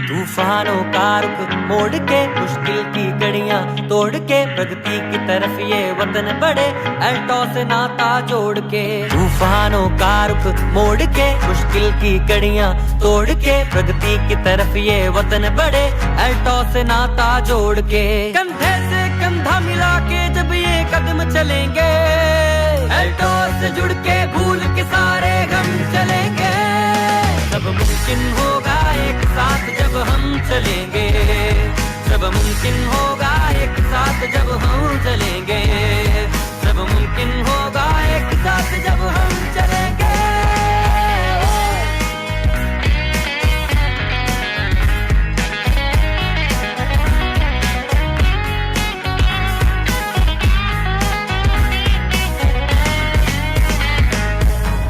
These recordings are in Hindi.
तूफानों का रुख मोड़ के मुश्किल की कड़ियां तोड़ के प्रगति की तरफ ये वतन बढ़े अल्टो से नाता जोड़ के। तूफानों का रुख मोड़ के मुश्किल की कड़ियां तोड़ के प्रगति की तरफ ये वतन बढ़े अल्टो से नाता जोड़ के। कंधे से कंधा मिला के जब ये कदम चलेंगे अल्टो से जुड़ के भूल के सारे गम चलेंगे। सब मुमकिन होगा एक साथ जब हम चलेंगे, सब मुमकिन होगा एक साथ जब हम चलेंगे, सब मुमकिन होगा एक साथ जब हम चलेंगे।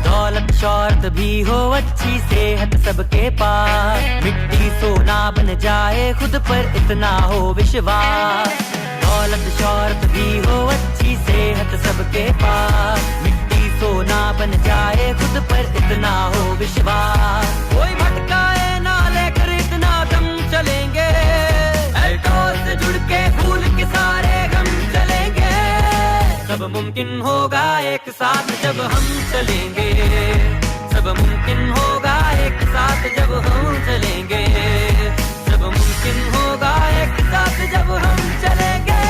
दौलत शौहरत भी हो अच्छी सेहत सबके पास, मिट्टी सोना बन जाए खुद पर इतना हो विश्वास। दौलत शौहरत भी हो अच्छी सेहत सबके पास, मिट्टी सोना बन जाए खुद पर इतना हो विश्वास। कोई भटकाए ना लेकर इतना दम चलेंगे अल्टो से जुड़ के भूल के सारे गम चलेंगे। सब मुमकिन होगा एक साथ जब हम चलेंगे, सब मुमकिन होगा एक साथ जब हम चलेंगे, सब मुमकिन होगा एक साथ जब हम चलेंगे।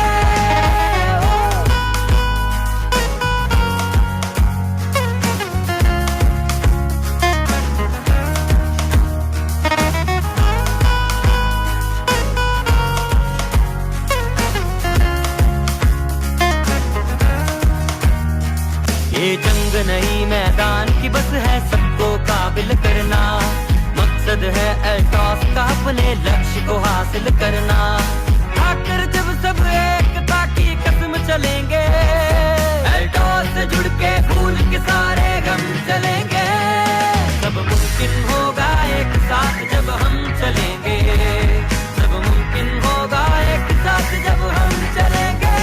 ये जंग नहीं मैदान की बस है सबको काबिल करना, मकसद है अल्टॉस का अपने लक्ष्य को हासिल करना। आकर जब सब एकता की कसम चलेंगे अल्टॉस से जुड़ के भूल के सारे गम चलेंगे। सब मुमकिन होगा एक साथ जब हम चलेंगे, सब मुमकिन होगा एक साथ जब हम चलेंगे।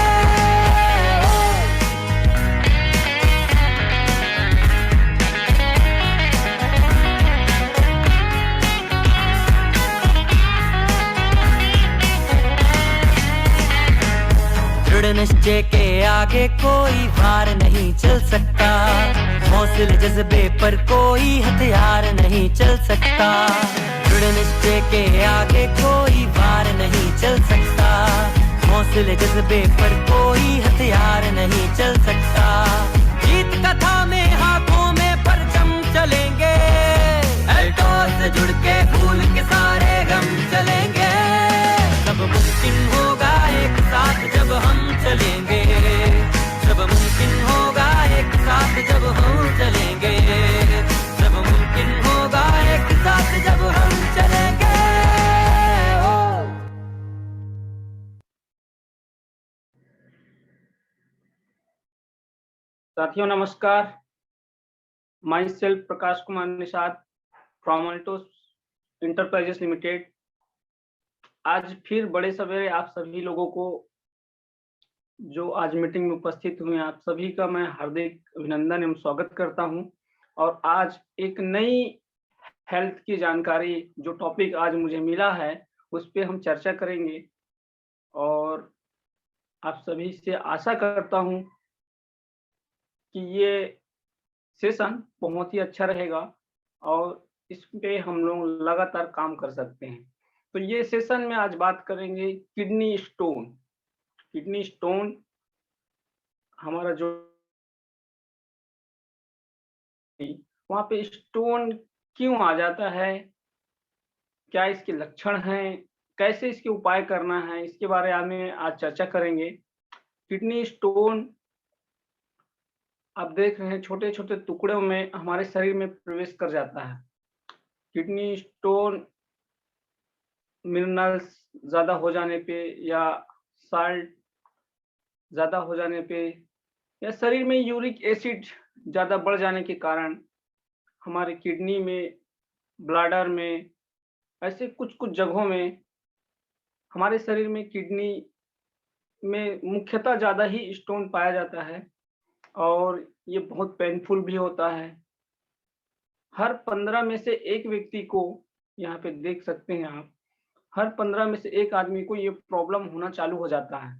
दृढ़ निश्चय के आगे कोई वार नहीं चल सकता, हौसले जज्बे पर कोई हथियार नहीं चल सकता। दृढ़ निश्चय के आगे कोई वार नहीं चल सकता, हौसले जज्बे पर कोई हथियार नहीं चल सकता। जीत कथा में हाथों में परचम चलेंगे अल्टो से जुड़ के भूल के सारे गम चलेंगे। सब मुमकिन होगा एक साथ जब हम चलेंगे, सब मुमकिन होगा एक साथ जब हम चलेंगे, सब मुमकिन होगा एक साथ जब हम चलेंगे। साथियों नमस्कार, my self Prakash Kumar Nishad from Altos enterprises limited. आज फिर बड़े सवेरे आप सभी लोगों को जो आज मीटिंग में उपस्थित हुए आप सभी का मैं हार्दिक अभिनंदन एवं स्वागत करता हूं। और आज एक नई हेल्थ की जानकारी जो टॉपिक आज मुझे मिला है उस पे हम चर्चा करेंगे और आप सभी से आशा करता हूं कि ये सेशन बहुत ही अच्छा रहेगा और इस पे हम लोग लगातार काम कर सकते हैं। तो ये सेशन में आज बात करेंगे किडनी स्टोन। किडनी स्टोन हमारा जो वहाँ पे स्टोन क्यों आ जाता है, क्या इसके लक्षण हैं, कैसे इसके उपाय करना है, इसके बारे में आज चर्चा करेंगे। किडनी स्टोन आप देख रहे हैं छोटे छोटे टुकड़ों में हमारे शरीर में प्रवेश कर जाता है। किडनी स्टोन मिनरल्स ज्यादा हो जाने पे या साल्ट ज्यादा हो जाने पे या शरीर में यूरिक एसिड ज्यादा बढ़ जाने के कारण हमारे किडनी में, ब्लैडर में, ऐसे कुछ कुछ जगहों में हमारे शरीर में किडनी में मुख्यतः ज्यादा ही स्टोन पाया जाता है और ये बहुत पेनफुल भी होता है। हर 15 में से एक व्यक्ति को यहाँ पे देख सकते हैं आप हर 15 में से 1 आदमी को ये प्रॉब्लम होना चालू हो जाता है।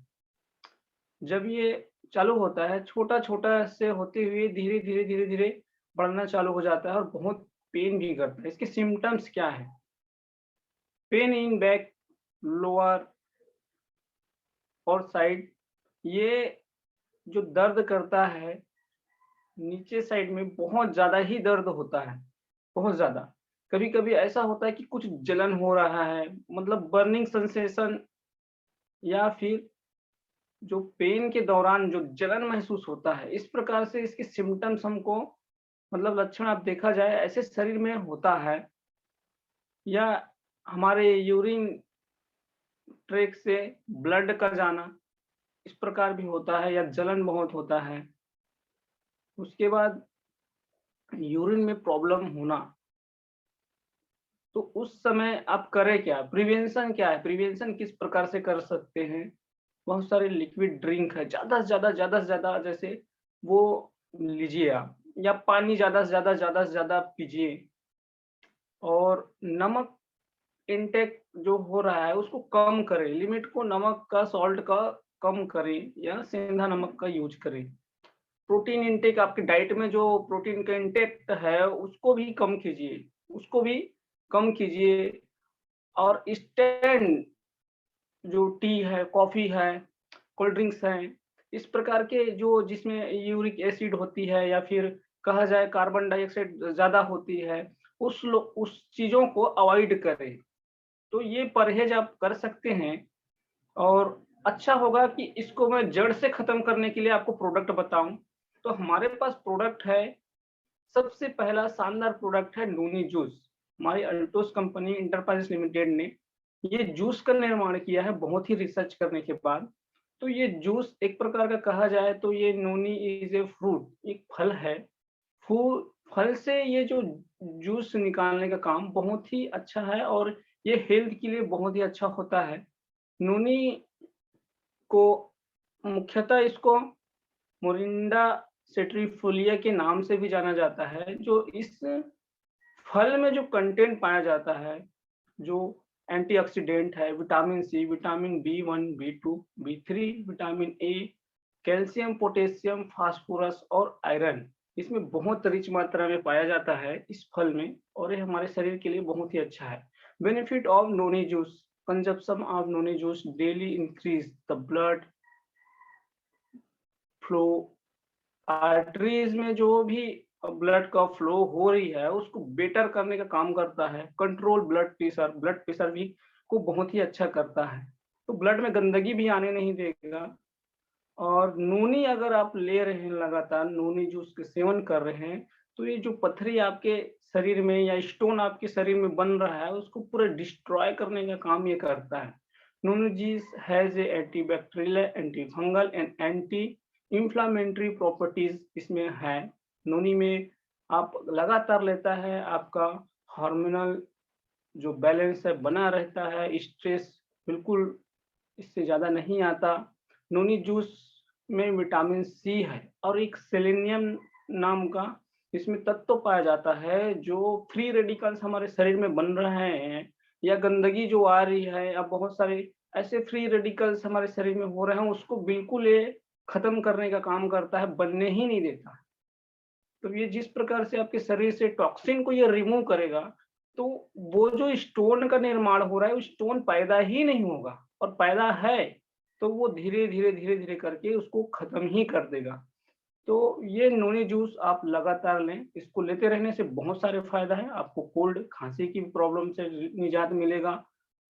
जब ये चालू होता है, छोटा-छोटा से होते हुए धीरे-धीरे, धीरे-धीरे बढ़ना चालू हो जाता है और बहुत पेन भी करता है। इसके सिम्पटम्स क्या हैं? पेन इन बैक, लोअर और साइड, ये जो दर्द करता है, नीचे साइड में बहुत ज़्यादा ही दर्द होता है, बहुत ज़्यादा। कभी-कभी ऐसा होता है कि कुछ जलन हो रहा है, मतलब बर्निंग सेंसेशन, या फिर जो पेन के दौरान जो जलन महसूस होता है, इस प्रकार से इसके सिम्पटम्स हमको, मतलब लक्षण आप देखा जाए ऐसे शरीर में होता है, या हमारे यूरिन ट्रैक से ब्लड का जाना, इस प्रकार भी होता है, या जलन बहुत होता है। उसके बाद यूरिन में प्रॉब्लम होना, तो उस समय आप करें क्या? प्रिवेंशन क्या है? प्रिवेंशन किस प्रकार से कर सकते हैं? बहुत सारे लिक्विड ड्रिंक है, ज़्यादा से ज़्यादा जैसे वो लीजिए आप, या पानी ज़्यादा से ज़्यादा पीजिए, और नमक इंटेक जो हो रहा है उसको कम करें, लिमिट को नमक का, सॉल्ट का कम करें, या सेंधा नमक का यूज़ करें। प्रोटीन इंटेक, आपकी डाइट में जो प्रोटीन का इंटेक है उसको भी कम कीजिए, उसको भी कम कीजिए। और इंस्टेंट जो टी है, कॉफ़ी है, कोल्ड ड्रिंक्स हैं, इस प्रकार के जो जिसमें यूरिक एसिड होती है, या फिर कहा जाए कार्बन डाइऑक्साइड ज़्यादा होती है, उस चीज़ों को अवॉइड करें। तो ये परहेज़ आप कर सकते हैं, और अच्छा होगा कि इसको मैं जड़ से खत्म करने के लिए आपको प्रोडक्ट बताऊँ। तो हमारे पास प्रोडक्ट है, सबसे पहला शानदार प्रोडक्ट है नूनी जूस। हमारी अल्टोस कंपनी एंटरप्राइजेस लिमिटेड ने ये जूस का निर्माण किया है बहुत ही रिसर्च करने के बाद। तो ये जूस एक प्रकार का कहा जाए तो ये नूनी इज़ ए फ्रूट, एक फल है। फू फल से ये जो जूस निकालने का काम बहुत ही अच्छा है, और ये हेल्थ के लिए बहुत ही अच्छा होता है। नूनी को मुख्यतः इसको मोरिंडा सेट्रिफोलिया के नाम से भी जाना जाता है, जो इस फल में जो कंटेंट पाया जाता है, जो एंटीऑक्सीडेंट है, vitamin C, vitamin B one, B two, बी3, vitamin A, calcium, potassium, phosphorus और आयरन, इसमें बहुत रिच मात्रा में पाया जाता है इस फल में, और ये हमारे शरीर के लिए बहुत ही अच्छा है। Benefit of noni juice, consumption of noni juice daily increase the blood flow, arteries में जो भी ब्लड का फ्लो हो रही है उसको बेटर करने का काम करता है। कंट्रोल ब्लड प्रेशर भी को बहुत ही अच्छा करता है, तो ब्लड में गंदगी भी आने नहीं देगा। और नूनी अगर आप ले रहे हैं, लगातार नूनी जूस के सेवन कर रहे हैं, तो ये जो पथरी आपके शरीर में या स्टोन आपके शरीर में बन रहा है उसको पूरा डिस्ट्रॉय करने का काम ये करता है। Noni juice has a antibacterial, anti fungal and anti inflammatory properties इसमें है। नूनी में आप लगातार लेता है, आपका हार्मोनल जो बैलेंस है बना रहता है, स्ट्रेस बिल्कुल इससे ज़्यादा नहीं आता। नूनी जूस में विटामिन सी है, और एक सेलेनियम नाम का इसमें तत्व पाया जाता है, जो फ्री रेडिकल्स हमारे शरीर में बन रहे हैं, या गंदगी जो आ रही है, अब बहुत सारे ऐसे फ्री रेडिकल्स हमारे शरीर में हो रहे हैं, उसको बिल्कुल ये खत्म करने का काम करता है, बनने ही नहीं देता। तो ये जिस प्रकार से आपके शरीर से टॉक्सिन को ये रिमूव करेगा, तो वो जो स्टोन का निर्माण हो रहा है, वो स्टोन पैदा ही नहीं होगा, और पैदा है, तो वो धीरे-धीरे करके उसको खत्म ही कर देगा। तो ये नोनी जूस आप लगातार लें, इसको लेते रहने से बहुत सारे फ़ायदा है। आपको कोल्ड, खाँसी की प्रॉब्लम से निजात मिलेगा,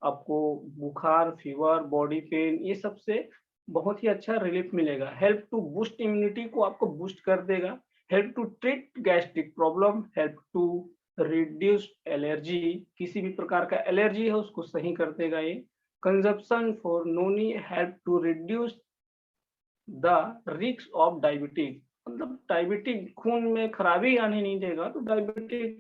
आपको बुखार, फीवर, बॉडी पेन, ये सब से बहुत ही अच्छा रिलीफ मिलेगा। हेल्प टू बूस्ट इम्यूनिटी को आपको बूस्ट कर देगा, help to treat gastric problem, help to reduce allergy, किसी भी प्रकार का एलर्जी है उसको सही कर देगा ये। Consumption for noni help to reduce the risk of diabetes, मतलब डायबिटीज खून में खराबी आने नहीं देगा, तो डायबिटीज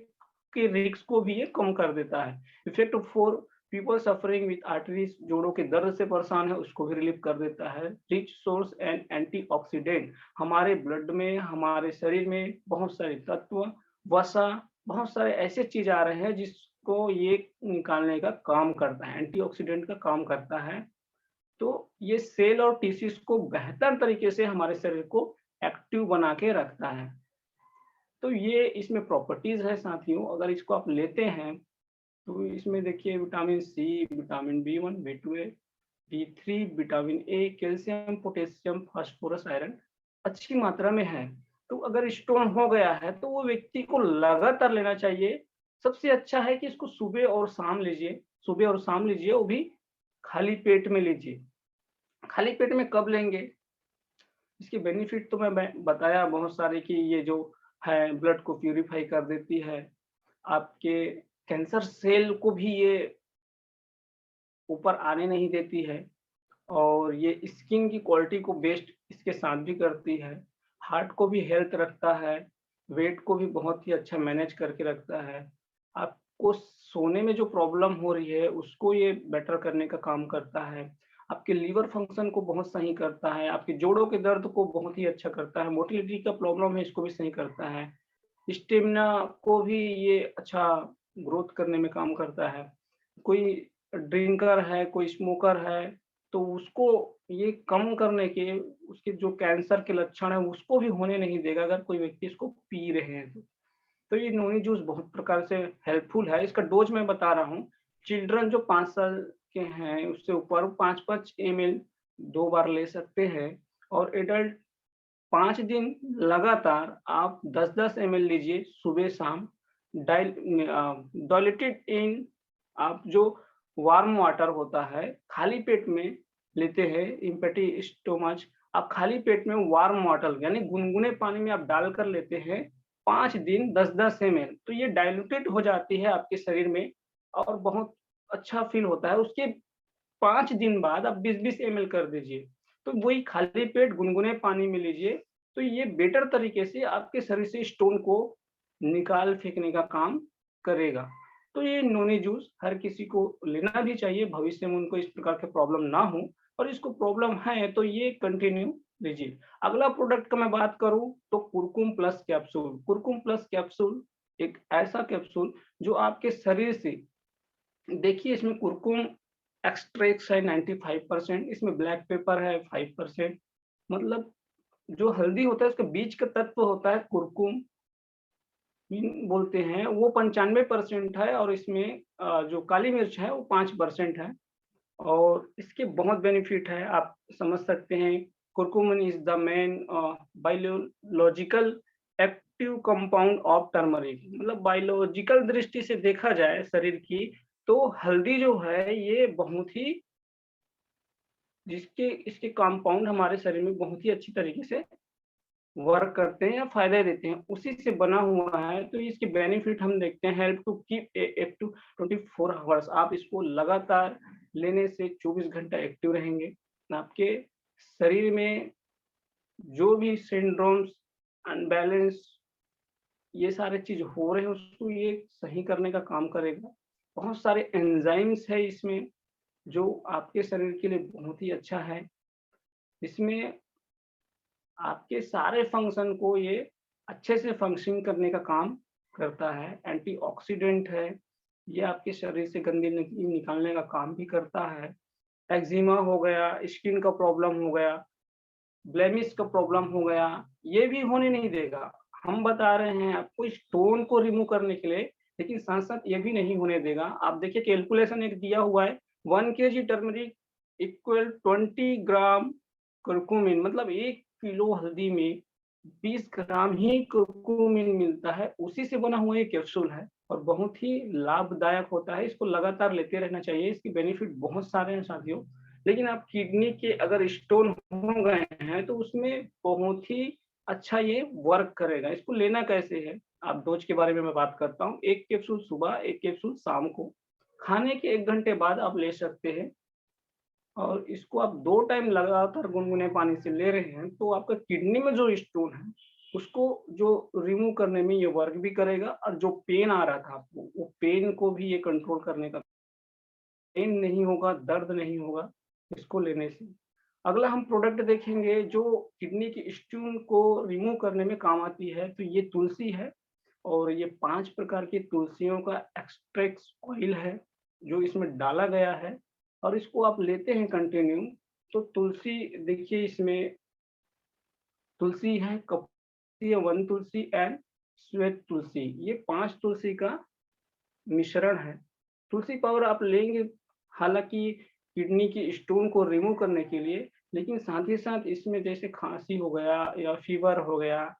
के रिस्क को भी ये कम कर देता है। Effect for people suffering with arteries, जोड़ों के दर्द से परेशान है उसको भी रिलीफ कर देता है। रिच सोर्स एंड एंटीऑक्सीडेंट, हमारे ब्लड में, हमारे शरीर में बहुत सारे तत्व, वसा, बहुत सारे ऐसे चीज आ रहे हैं जिस को ये निकालने का काम करता है, एंटीऑक्सीडेंट का काम करता है। तो ये सेल और टिश्यूज़ को बेहतर तरीके से हमारे शरीर को एक्टिव बना के रखता है। तो ये इसमें प्रॉपर्टीज़ है साथियों, अगर इसको आप लेते हैं, तो इसमें देखिए vitamin C, vitamin B one, B two, D three, vitamin A, calcium, potassium, phosphorus, iron अच्छी मात्रा में है। तो अगर स्टोन हो गया है तो वो व्यक्ति को लगातार लेना चाहिए। सबसे अच्छा है कि इसको सुबह और शाम लीजिए, सुबह और शाम लीजिए, वो भी खाली पेट में लीजिए। खाली पेट में कब लेंगे? इसके बेनिफिट तो मैं बताया बहुत सारे कि ये जो है ब्लड को प्यूरिफाई कर देती है, आपके कैंसर सेल को भी ये ऊपर आने नहीं देती है। और ये स्किन की क्वालिटी को बेस्ट इसके साथ भी करती है, हार्ट को भी हेल्थ रखता है, वेट को भी बहुत ही अच्छा मैनेज करके रखता है। आपको सोने में जो प्रॉब्लम हो रही है उसको ये बेटर करने का काम करता है, आपके लीवर फंक्शन को बहुत सही करता है, आपके जोड़ों के दर्द को बहुत ही अच्छा करता है, मोटिलिटी का प्रॉब्लम है इसको भी सही करता है, स्टेमिना को भी ये अच्छा ग्रोथ करने में काम करता है। कोई ड्रिंकर है, कोई स्मोकर है, तो उसको ये कम करने के, उसके जो कैंसर के लक्षण हैं, उसको भी होने नहीं देगा अगर कोई व्यक्ति इसको पी रहे हैं तो। तो ये नोनी जूस बहुत प्रकार से हेल्पफुल है। इसका डोज़ मैं बता रहा हूँ। चिल्ड्रन जो 5 साल के हैं, उससे ऊपर 5-5 एमएल 2 बार ले सकते हैं और एडल्ट 5 दिन लगातार आप 10-10 एमएल लीजिए सुबह-शाम। डाइल्यूटेड इन, आप जो वार्म वाटर होता है, खाली पेट में लेते हैं, एम्प्टी स्टोमच, आप खाली पेट में वार्म वाटर यानी गुनगुने पानी में आप डालकर लेते हैं 5 दिन 10-10 एमएल, तो ये डाइल्यूटेड हो जाती है आपके शरीर में और बहुत अच्छा फ़ील होता है। उसके 5 दिन बाद आप 20-20 एमएल कर दीजिए। तो वही खाली पेट गुनगुने पानी में लीजिए, तो ये बेटर तरीके से आपके शरीर से स्टोन को निकाल फेंकने का काम करेगा। तो ये नोनी जूस हर किसी को लेना भी चाहिए, भविष्य में उनको इस प्रकार के प्रॉब्लम ना हो, और इसको प्रॉब्लम है तो ये कंटिन्यू लीजिए। अगला प्रोडक्ट का मैं बात करूँ तो Kurkumbh plus capsule. Kurkumbh plus capsule एक ऐसा कैप्सूल जो आपके शरीर से, देखिए इसमें कुरकुम एक्सट्रैक्ट्स है 95%, इसमें ब्लैक पेपर है 5%, मतलब जो हल्दी होता है उसके बीच का तत्व होता है कुरकुम बोलते हैं, वो 95% है और इसमें जो काली मिर्च है वो 5% है और इसके बहुत बेनिफिट है, आप समझ सकते हैं। Curcumin is the main biological active compound of turmeric, मतलब बायोलॉजिकल दृष्टि से देखा जाए शरीर की, तो हल्दी जो है ये बहुत ही, जिसके इसके कंपाउंड हमारे शरीर में बहुत ही अच्छी तरीके से वर्क करते हैं या फ़ायदे देते हैं, उसी से बना हुआ है। तो इसके बेनिफिट हम देखते हैं। Help to keep active 24 hours, आप इसको लगातार लेने से 24 घंटा एक्टिव रहेंगे। आपके शरीर में जो भी सिंड्रोम्स, अनबैलेंस, ये सारे चीज़ हो रहे हैं उसको ये सही करने का काम करेगा। बहुत सारे एंजाइम्स है इसमें जो आपके शरीर के लिए बहुत ही अच्छा है। इसमें आपके सारे फंक्शन को ये अच्छे से फंक्शनिंग करने का काम करता है। एंटीऑक्सीडेंट है, ये आपके शरीर से गंदगी निकालने का काम भी करता है। एक्जिमा हो गया, स्किन का प्रॉब्लम हो गया, ब्लेमिश का प्रॉब्लम हो गया, ये भी होने नहीं देगा। हम बता रहे हैं आपको स्टोन को रिमूव करने के लिए, लेकिन साथ-साथ ये भी नहीं होने देगा। आप देखिए कैलकुलेशन एक दिया हुआ है, 1 केजी टर्मरिक इक्वल 20 ग्राम कुरकुमिन, मतलब 1 किलो हल्दी में 20 ग्राम ही कुरकुमिन मिलता है, उसी से बना हुआ ये कैप्सूल है और बहुत ही लाभदायक होता है। इसको लगातार लेते रहना चाहिए, इसके बेनिफिट बहुत सारे हैं साथियों। लेकिन आप किडनी के अगर स्टोन हो गए हैं तो उसमें बहुत ही अच्छा ये वर्क करेगा। इसको लेना कैसे है? आप डोज़ के बारे में मैं बात करता हूँ। 1 कैप्सूल सुबह, 1 कैप्सूल शाम को। खाने के 1 घंटे बाद आप ले सकते हैं और इसको आप 2 टाइम लगातार गुनगुने पानी से ले रहे हैं, तो आपका किडनी में जो स्टोन है, उसको जो रिमूव करने में ये वर्क भी करेगा और जो पेन आ रहा था आपको, वो पेन को भी ये कंट्रोल करने का, पेन नहीं होगा, दर्द नहीं होगा इसको लेने से। अगला हम प्रोडक्ट देखेंगे जो किडनी की स्टोन को रिमूव करने में काम आती है, तो ये तुलसी है। और ये 5 प्रकार की तुलसियों का एक्सट्रैक्ट ऑयल है, जो इसमें डाला गया है और इसको आप लेते हैं कंटिन्यू, तो तुलसी देखिए इसमें तुलसी है, कपूर है, वन तुलसी एंड श्वेत तुलसी, ये 5 तुलसी का मिश्रण है। तुलसी पाउडर आप लेंगे हालाँकि किडनी की स्टोन को रिमूव करने के लिए, लेकिन साथ ही साथ इसमें जैसे खाँसी हो गया या फ़ीवर हो गया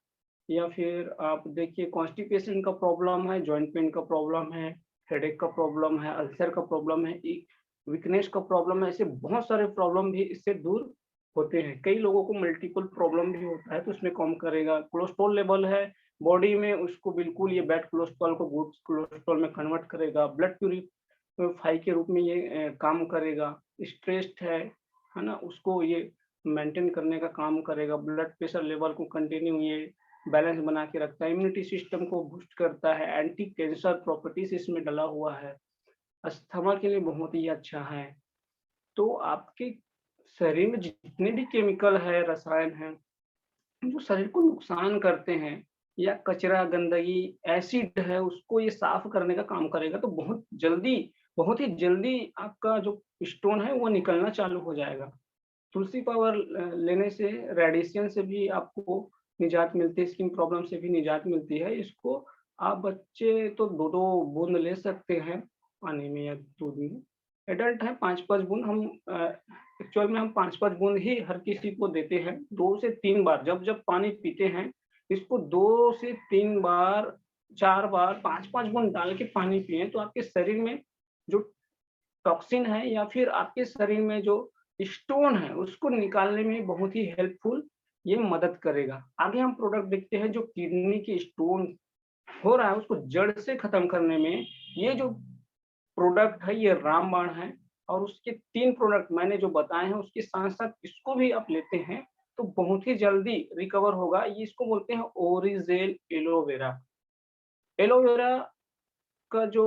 या फिर आप देखिए कॉन्स्टिपेशन का प्रॉब्लम है, जॉइंट पेन का प्रॉब्लम है, हेडेक का प्रॉब्लम है, अल्सर का प्रॉब्लम है, वीकनेस का प्रॉब्लम है, ऐसे बहुत सारे प्रॉब्लम भी इससे दूर होते हैं। कई लोगों को मल्टीपल प्रॉब्लम भी होता है तो उसमें कम करेगा। कोलेस्ट्रॉल लेवल है बॉडी में, उसको बिल्कुल ये बैड कोलेस्ट्रॉल को गुड कोलेस्ट्रॉल में कन्वर्ट करेगा। ब्लड प्यूरिफाई के रूप में ये काम करेगा। स्ट्रेस्ड है ना? उसको ये मेंटेन करने का काम करेगा। ब्लड प्रेशर लेवल को कंटिन्यू ये बैलेंस बना के रखता है। इम्यूनिटी सिस्टम को बूस्ट करता है। एंटी कैंसर प्रॉपर्टीज इसमें डला हुआ है। अस्थमा के लिए बहुत ही अच्छा है। तो आपके शरीर में जितने भी केमिकल है, रसायन है, जो शरीर को नुकसान करते हैं या कचरा, गंदगी, एसिड है, उसको ये साफ करने का काम करेगा। तो बहुत ही जल्दी आपका जो स्टोन है वो निकलना चालू हो जाएगा। तुलसी पाउडर लेने से रेडिएशन से भी आपको निजात मिलती है, स्किन प्रॉब्लम से भी निजात मिलती है। इसको आप बच्चे तो 2-2 बूंद ले सकते हैं पानी में या दूध में। एडल्ट है 5-5 बूंद हम एक्चुअल में हम 5-5 बूंद ही हर किसी को देते हैं। 2 से 3 बार जब पानी पीते हैं, इसको 2 से 3 बार, 4 बार, 5-5 बूंद डाल के पानी पिएँ तो आपके शरीर में जो टॉक्सिन है या फिर आपके शरीर में जो स्टोन है, उसको निकालने में बहुत ही हेल्पफुल ये मदद करेगा। आगे हम प्रोडक्ट देखते हैं जो किडनी के स्टोन हो रहा है, उसको जड़ से खत्म करने में ये जो प्रोडक्ट है ये रामबाण है और उसके 3 प्रोडक्ट मैंने जो बताए हैं उसके साथ-साथ इसको भी आप लेते हैं, तो बहुत ही जल्दी रिकवर होगा। ये इसको बोलते हैं ओरिजेल एलोवेरा। एलोवेरा का जो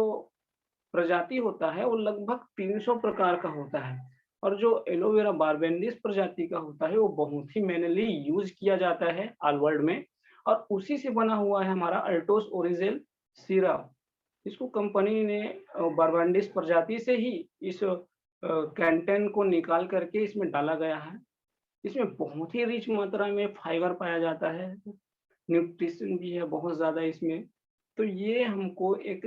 प्रजाति होता है वो लगभग 300 प्रकार का होता है और जो एलोवेरा बारबेंडिस प्रजाति का होता है वो बहुत ही मैनली यूज किया जाता है ऑल वर्ल्ड में और उसी से बना हुआ है हमारा अल्टोस ओरिजिल सिरप। इसको कंपनी ने बारबेंडिस प्रजाति से ही इस कैंटेन को निकाल करके इसमें डाला गया है। इसमें बहुत ही रिच मात्रा में फाइबर पाया जाता है, न्यूट्रिशन भी है बहुत ज्यादा इसमें। तो ये हमको एक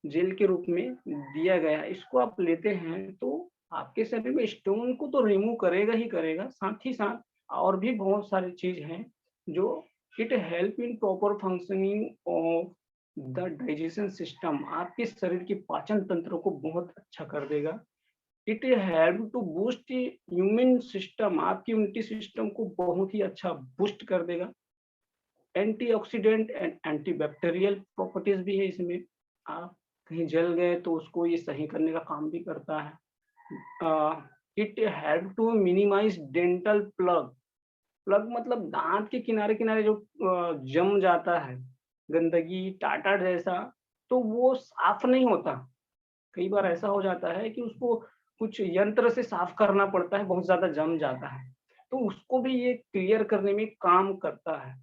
जेल के रूप में दिया गया है। इसको आप लेते हैं तो आपके शरीर में स्टोन को तो रिमूव करेगा ही करेगा, साथ ही साथ और भी बहुत सारी चीज हैं जो it help in proper functioning of the digestion system. आपके शरीर के पाचन तंत्र को बहुत अच्छा कर देगा। It help to boost immune system, आपकी इम्यूनिटी सिस्टम को बहुत ही अच्छा बूस्ट कर देगा। एंटीऑक्सीडेंट एंड एंटीबैक्टीरियल प्रॉपर्टीज भी है इसमें। आप कहीं जल गए तो उसको ये सही करने का काम भी करता है। It help to minimize dental plug. Plug मतलब दांत के किनारे किनारे जो जम जाता है गंदगी, टाटा जैसा, तो वो साफ नहीं होता। कई बार ऐसा हो जाता है कि उसको कुछ यंत्र से साफ करना पड़ता है, बहुत ज्यादा जम जाता है, तो उसको भी ये क्लियर करने में काम करता है।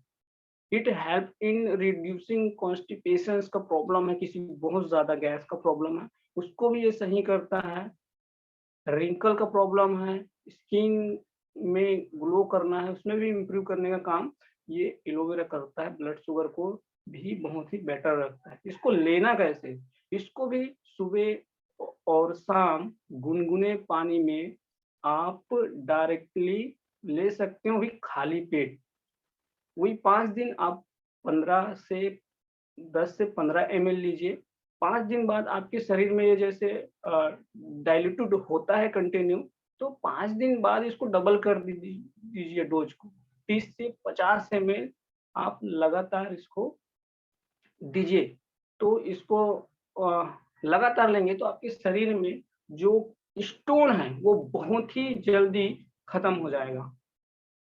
It help in reducing constipation का प्रॉब्लम है, किसी को बहुत ज्यादा गैस का प्रॉब्लम है, उसको भी ये सही करता है। रिंकल का प्रॉब्लम है, स्किन में ग्लो करना है, उसमें भी इम्प्रूव करने का काम ये एलोवेरा करता है। ब्लड शुगर को भी बहुत ही बेटर रखता है। इसको लेना कैसे? इसको भी सुबह और शाम गुनगुने पानी में आप डायरेक्टली ले सकते हो, भी खाली पेट। वही 5 दिन आप 15 से 10 से 15 ml लीजिए। 5 दिन बाद आपके शरीर में ये जैसे डाइल्यूटेड होता है कंटिन्यू, तो 5 दिन बाद इसको डबल कर दीजिए डोज को। 30 से 50 ml आप लगातार इसको दीजिए। तो इसको लगातार लेंगे तो आपके शरीर में जो स्टोन है वो बहुत ही जल्दी खत्म हो जाएगा।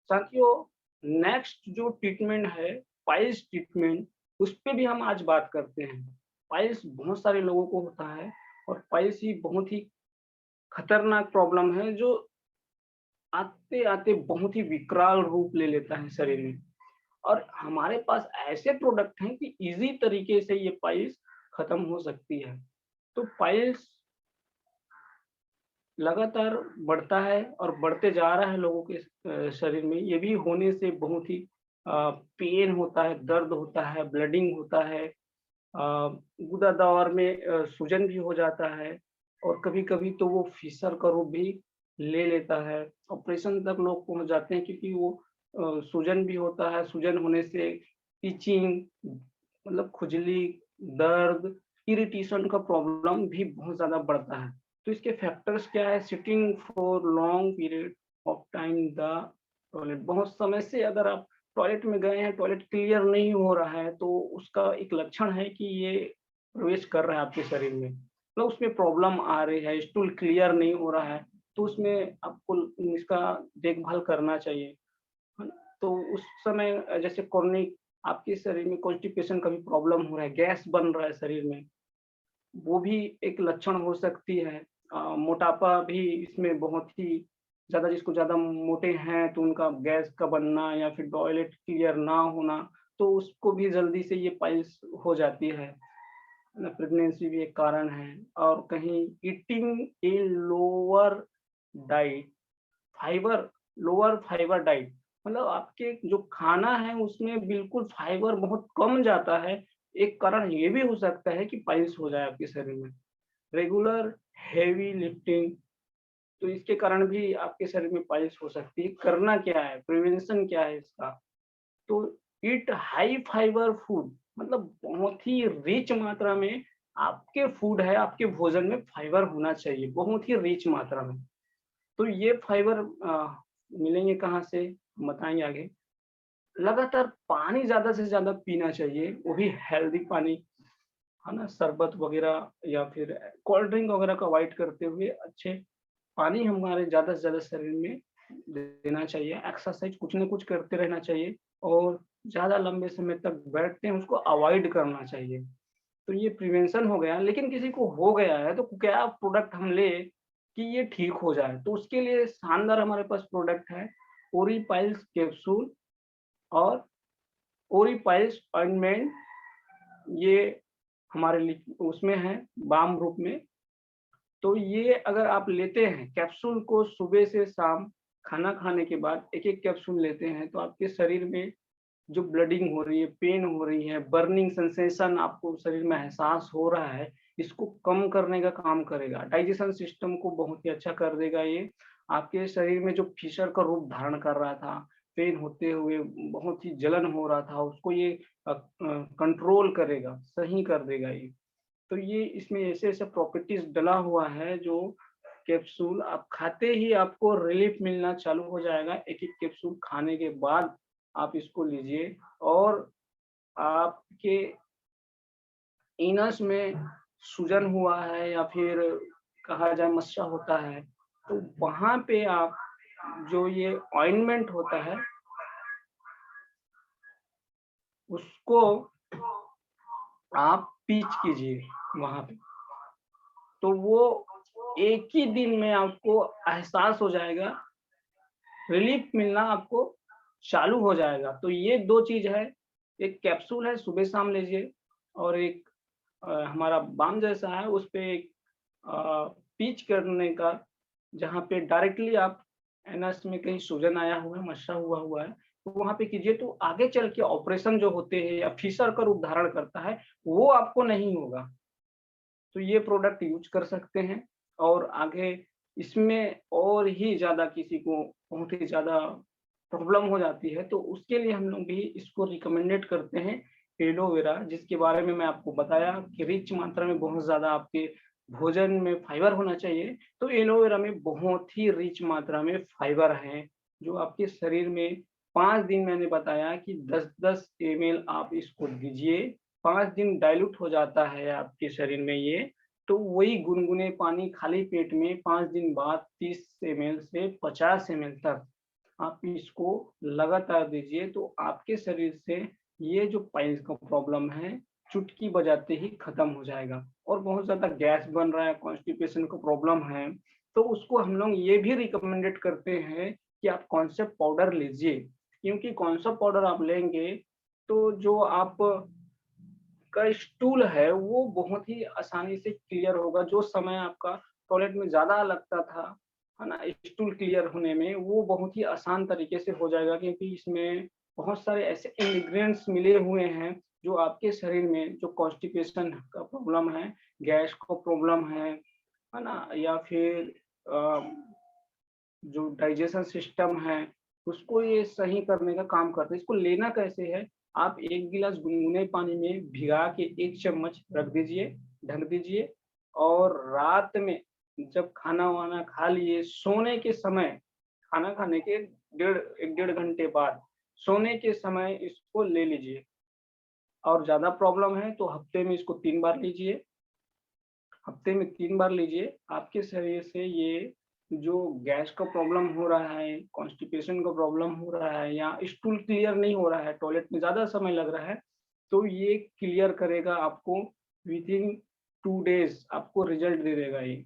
साथियों, नेक्स्ट जो ट्रीटमेंट है पाइल्स ट्रीटमेंट, उस पे भी हम आज बात करते हैं। पाइल्स बहुत सारे लोगों को होता है और पाइल्स ही बहुत ही खतरनाक प्रॉब्लम है जो आते आते बहुत ही विकराल रूप ले लेता है शरीर में। और हमारे पास ऐसे प्रोडक्ट हैं कि इजी तरीके से ये पाइल्स खत्म हो सकती है। तो पाइल्स लगातार बढ़ता है और बढ़ते जा रहा है लोगों के शरीर में। ये भी होने से बहुत ही पेन होता है, दर्द होता है, ब्लीडिंग होता है, गुदा दौर में सूजन भी हो जाता है और कभी-कभी तो वो फिशर का रूप भी ले लेता है। ऑपरेशन तक लोग पहुँच जाते हैं क्योंकि वो सूजन भी होता है, सूजन होने से इचिंग मतलब खुजली, दर्द, इरिटेशन का प्रॉब्लम भी बहुत ज़्यादा बढ़ता है। तो इसके फैक्टर्स क्या है? Sitting for long period of time the toilet, बहुत समय से अगर आप टॉयलेट में गए हैं, टॉयलेट क्लियर नहीं हो रहा है, तो उसका एक लक्षण है कि ये प्रवेश कर रहा है आपके शरीर में। मतलब उसमें प्रॉब्लम आ रही है, स्टूल क्लियर नहीं हो रहा है, तो उसमें आपको इसका देखभाल करना चाहिए। है ना? तो उस समय जैसे क्रोनिक आपके शरीर में कॉन्स्टिपेशन का भी प्रॉब्लम हो रहा है, गैस बन रहा है शरीर में, वो भी एक लक्षण हो सकती है। मोटापा भी इसमें बहुत ही ज़्यादा, जिसको ज़्यादा मोटे हैं तो उनका गैस का बनना या फिर टॉयलेट क्लियर ना होना, तो उसको भी जल्दी से ये पाइल्स हो जाती है। ना प्रेगनेंसी भी एक कारण है और कहीं eating a lower diet fibre lower fibre diet, मतलब आपके जो खाना है उसमें बिल्कुल फाइबर बहुत कम जाता है। एक कारण ये भी हो सकता है कि पाइल्स हो जाए आपके शरीर में। रेगुलर हेवी लिफ्टिंग, तो इसके कारण भी आपके शरीर में पाइल्स हो सकती है। करना क्या है? प्रिवेंशन क्या है इसका? तो ईट हाई फाइबर फूड, मतलब बहुत ही रिच मात्रा में आपके फूड है, आपके भोजन में फाइबर होना चाहिए, बहुत ही रिच मात्रा में। तो ये फाइबर मिलेंगे कहाँ से? हम बताएँगे आगे। लगातार पानी ज़्यादा से ज़्यादा पीना चाहिए, वो भी हेल्दी पानी, है ना? शरबत वगैरह या फिर कोल्ड ड्रिंक वगैरह को अवॉइड करते हुए अच्छे पानी हमारे ज़्यादा से ज़्यादा शरीर में देना चाहिए। एक्सरसाइज़ कुछ न कुछ करते रहना चाहिए और ज़्यादा लंबे समय तक बैठते हैं उसको अवॉइड करना चाहिए। तो ये प्रिवेंशन हो गया, लेकिन किसी को हो गया है तो क्या प्रोडक्ट हम लें कि ये ठीक हो जाए? तो उसके लिए शानदार हमारे पास प्रोडक्ट है, ओरीपाइल्स कैप्सूल और ओरीपाइल्स ऑइंटमेंट। ये हमारे लिए उसमें है बाम रूप में। तो ये अगर आप लेते हैं कैप्सूल को सुबह से शाम खाना खाने के बाद एक-एक कैप्सूल लेते हैं, तो आपके शरीर में जो ब्लीडिंग हो रही है, पेन हो रही है, बर्निंग सेंसेशन आपको शरीर में एहसास हो रहा है, इसको कम करने का काम करेगा। डाइजेशन सिस्टम को बहुत ही अच्छा कर देगा ये। आपके शरीर में जो फीशर का रूप धारण कर रहा था, पेन होते हुए बहुत ही जलन हो रहा था, उसको ये कंट्रोल करेगा, सही कर देगा ये। तो ये इसमें ऐसे-ऐसे प्रॉपर्टीज़ डला हुआ है जो कैप्सूल आप खाते ही आपको रिलीफ मिलना चालू हो जाएगा। एक-एक कैप्सूल खाने के बाद आप इसको लीजिए और आपके एनस में सूजन हुआ है या फिर कहा जाए मस्सा होता है, तो वहाँ पे आप जो ये ऑइंटमेंट होता है, उसको आप पीच कीजिए वहाँ पे। तो वो एक ही दिन में आपको एहसास हो जाएगा, रिलीफ मिलना आपको चालू हो जाएगा। तो ये 2 चीज़ है, एक कैप्सूल है सुबह-शाम लीजिए और एक हमारा बाम जैसा है उसपे एक पिच करने का, जहाँ पे डायरेक्टली आप एनस में कहीं सूजन आया हुआ है, मस्सा हुआ हुआ है, तो वहाँ पे कीजिए तो आगे चल के ऑपरेशन जो होते हैं या फिशर का रूप धारण करता है, वो आपको नहीं होगा। तो ये प्रोडक्ट यूज़ कर सकते हैं और आगे इसमें और ही ज़्यादा किसी को बहुत ही ज़्यादा प्रॉब्लम हो जाती है, तो उसके लिए हम लोग भी इसको रिकमेंडेड करते हैं एलोवेरा, जिसके बारे में मैं आपको बताया कि रिच मात्रा में बहुत ज़्यादा आपके भोजन में फाइबर होना चाहिए। तो एलोवेरा में बहुत ही रिच मात्रा में फाइबर है, जो आपके शरीर में 5 दिन मैंने बताया कि 10-10 एमएल आप इसको दीजिए, 5 दिन डाइल्यूट हो जाता है आपके शरीर में ये, तो वही गुनगुने पानी खाली पेट में 5 दिन बाद 30 एमएल से 50 एमएल तक आप इसको लगातार दीजिए, तो आपके शरीर से ये जो पाइल्स का प्रॉब्लम है, चुटकी बजाते ही खत्म हो जाएगा। और बहुत ज़्यादा गैस बन रहा है, कॉन्स्टिपेशन का प्रॉब्लम है, तो उसको हम लोग ये भी रिकमेंडेड करते हैं कि आप कॉन्सेप्ट पाउडर लीजिए। क्योंकि कौन सा पाउडर आप लेंगे तो जो आप का स्टूल है वो बहुत ही आसानी से क्लियर होगा। जो समय आपका टॉयलेट में ज़्यादा लगता था, है ना? स्टूल क्लियर होने में, वो बहुत ही आसान तरीके से हो जाएगा, क्योंकि इसमें बहुत सारे ऐसे इंग्रीडिएंट्स मिले हुए हैं जो आपके शरीर में जो कॉन्स्टिपेशन का प्रॉब्लम है, गैस का प्रॉब्लम है ना? या फिर जो डाइजेशन सिस्टम है, उसको ये सही करने का काम करते हैं। इसको लेना कैसे है? आप 1 गिलास गुनगुने पानी में भिगा के 1 चम्मच रख दीजिए, ढक दीजिए, और रात में जब खाना-वाना खा लिए, सोने के समय, खाना खाने के 1 डेढ़ घंटे बाद, सोने के समय इसको ले लीजिए। और ज़्यादा प्रॉब्लम है तो हफ्ते में इसको 3 बार लीजिए। हफ्ते में 3 बार लीजिए, आपके शरीर से ये जो गैस का प्रॉब्लम हो रहा है, कॉन्स्टिपेशन का प्रॉब्लम हो रहा है, या स्टूल क्लियर नहीं हो रहा है, टॉयलेट में ज़्यादा समय लग रहा है, तो ये क्लियर करेगा आपको। विथिन 2 डेज़ आपको रिज़ल्ट दे देगा ये।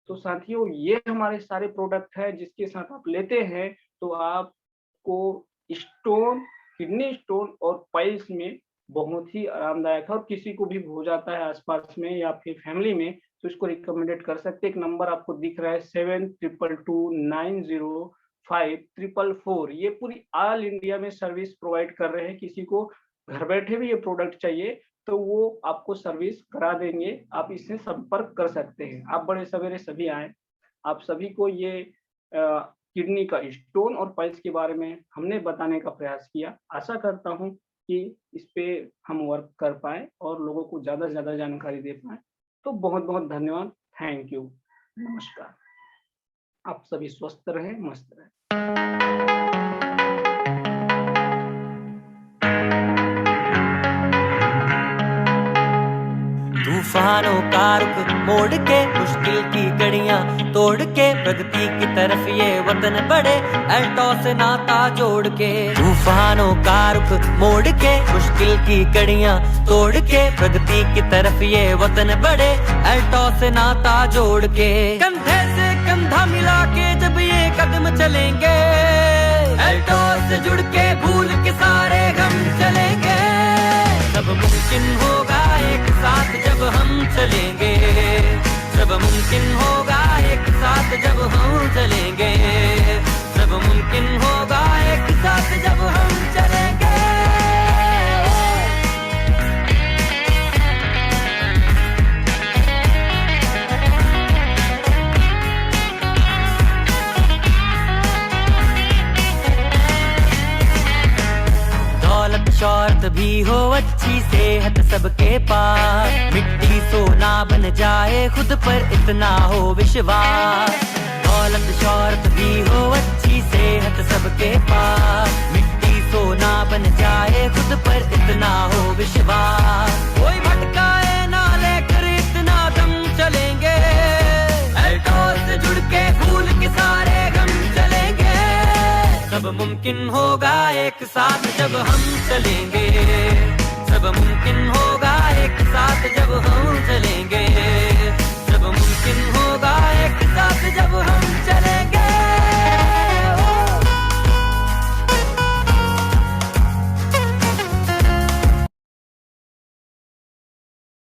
तो साथियों, ये हमारे सारे प्रोडक्ट हैं जिसके साथ आप लेते हैं तो आपको स्टोन, किडनी स्टोन और पाइल्स में बहुत ही आरामदायक है, और किसी को भी हो जाता है आस-पास में या फिर फैमिली में, तो इसको रिकमेंडेड कर सकते हैं। एक नंबर आपको दिख रहा है 7222905444। ये पूरी ऑल इंडिया में सर्विस प्रोवाइड कर रहे हैं। किसी को घर बैठे भी ये प्रोडक्ट चाहिए तो वो आपको सर्विस करा देंगे। आप इससे संपर्क कर सकते हैं। आप बड़े सवेरे सभी आएँ। आप सभी को ये किडनी का स्टोन और पाइल्स के बारे में हमने बताने का प्रयास किया। आशा करता हूँ कि इस पे हम वर्क कर पाएँ और लोगों को ज़्यादा से ज़्यादा जानकारी दे पाएँ। तो बहुत-बहुत धन्यवाद। Thank you. नमस्कार। आप सभी स्वस्थ रहें, मस्त रहें। तूफानों का रुख मोड़ के, मुश्किल की घड़ियां तोड़ के, प्रगति की तरफ ये वतन बढ़े, अल्टो से नाता जोड़ के। तूफानों का रुख मोड़ के, मुश्किल की घड़ियां तोड़ के, प्रगति की तरफ ये वतन बढ़े, अल्टो से नाता जोड़ के। कंधे से कंधा मिला के जब ये कदम चलेंगे, अल्टो से जुड़ के भूल के सारे गम चलेंगे। सब मुमकिन होगा एक साथ जब हम चलेंगे, सब मुमकिन होगा एक साथ जब हम चलेंगे, सब मुमकिन होगा एक साथ जब हम चलेंगे। दौलत शौहरत भी हो, अच्छी सेहत सबके पास, मिट्टी सोना बन जाए खुद पर इतना हो विश्वास। दौलत शौहरत भी हो, अच्छी सेहत सबके पास, मिट्टी सोना बन जाए खुद पर इतना हो विश्वास। कोई भटकाए ना लेकर इतना दम चलेंगे, अल्टो से जुड़ के भूल के सारे गम चलेंगे। सब मुमकिन होगा एक साथ जब हम चलेंगे, सब मुमकिन होगा एक साथ जब हम चलेंगे, सब मुमकिन होगा एक साथ